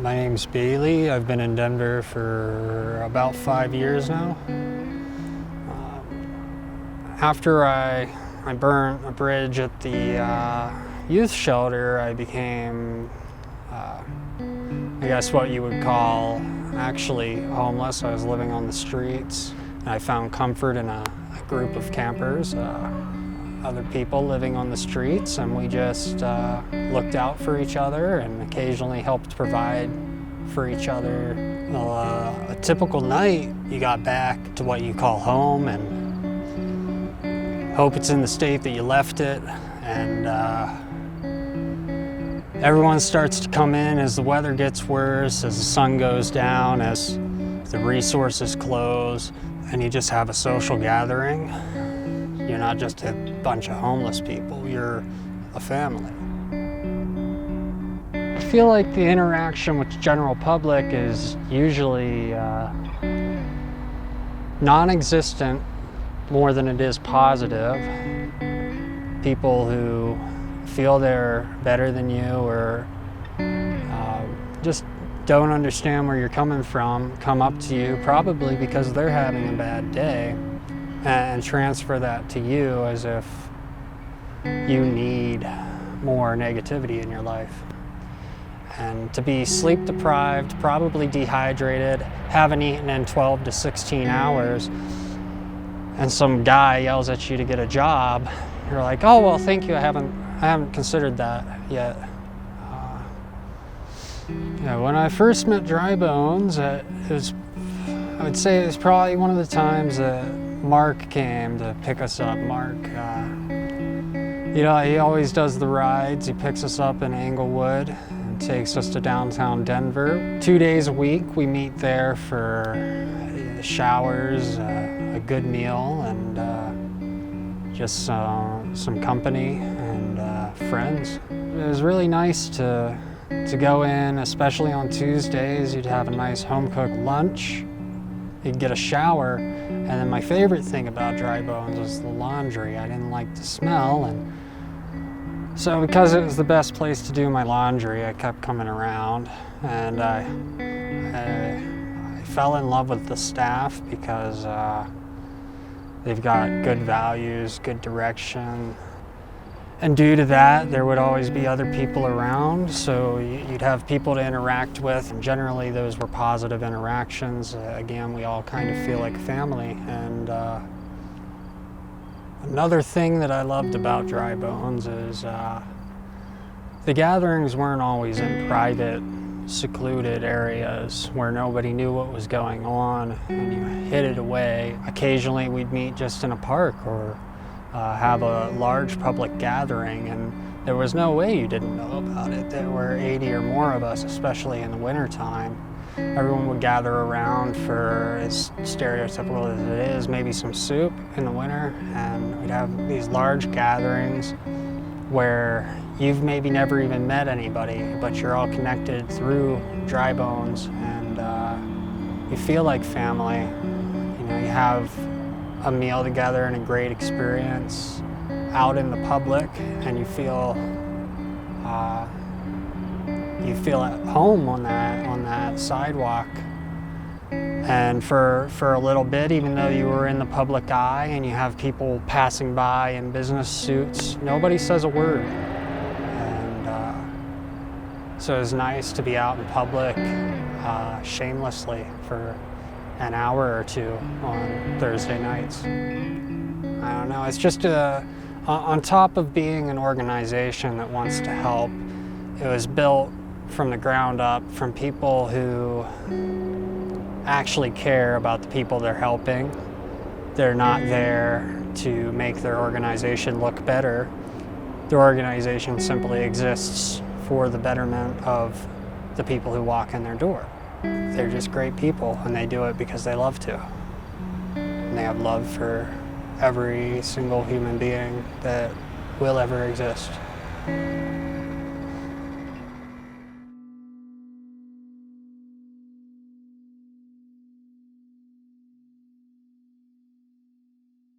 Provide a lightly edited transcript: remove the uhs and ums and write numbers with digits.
My name's Bailey. I've been in Denver for about 5 years now. After I burnt a bridge at the youth shelter, I became, I guess what you would call actually homeless. I was living on the streets. And I found comfort in a group of campers, other people living on the streets, and we just looked out for each other and occasionally helped provide for each other. A typical night, you got back to what you call home and hope it's in the state that you left it, and everyone starts to come in as the weather gets worse, as the sun goes down, as the resources close, and you just have a social gathering. You're not just a bunch of homeless people, you're a family. I feel like the interaction with the general public is usually non-existent more than it is positive. People who feel they're better than you or just don't understand where you're coming from come up to you, probably because they're having a bad day, and transfer that to you as if you need more negativity in your life. And to be sleep deprived, probably dehydrated, haven't eaten in 12 to 16 hours, and some guy yells at you to get a job, you're like, oh, well, thank you, I haven't considered that yet. When I first met Dry Bones, I would say it was probably one of the times that Mark came to pick us up. Mark, he always does the rides. He picks us up in Englewood and takes us to downtown Denver. 2 days a week, we meet there for showers, a good meal, and just some company and friends. It was really nice to go in, especially on Tuesdays. You'd have a nice home-cooked lunch, you'd get a shower, and then my favorite thing about Dry Bones was the laundry. I didn't like the smell, and so because it was the best place to do my laundry, I kept coming around, and I fell in love with the staff because they've got good values, good direction. And due to that, there would always be other people around, so you'd have people to interact with, and generally those were positive interactions. Again, we all kind of feel like a family. And another thing that I loved about Dry Bones is the gatherings weren't always in private, secluded areas where nobody knew what was going on and you hid it away. Occasionally we'd meet just in a park or have a large public gathering, and there was no way you didn't know about it. There were 80 or more of us, especially in the wintertime. Everyone would gather around for, as stereotypical as it is, maybe some soup in the winter, and we'd have these large gatherings where you've maybe never even met anybody, but you're all connected through Dry Bones, and you feel like family. You have a meal together and a great experience out in the public, and you feel at home on that sidewalk. And for a little bit, even though you were in the public eye and you have people passing by in business suits, nobody says a word. And so it's nice to be out in public shamelessly for an hour or two on Thursday nights. I don't know, it's just on top of being an organization that wants to help, it was built from the ground up from people who actually care about the people they're helping. They're not there to make their organization look better. Their organization simply exists for the betterment of the people who walk in their door. They're just great people, and they do it because they love to. And they have love for every single human being that will ever exist.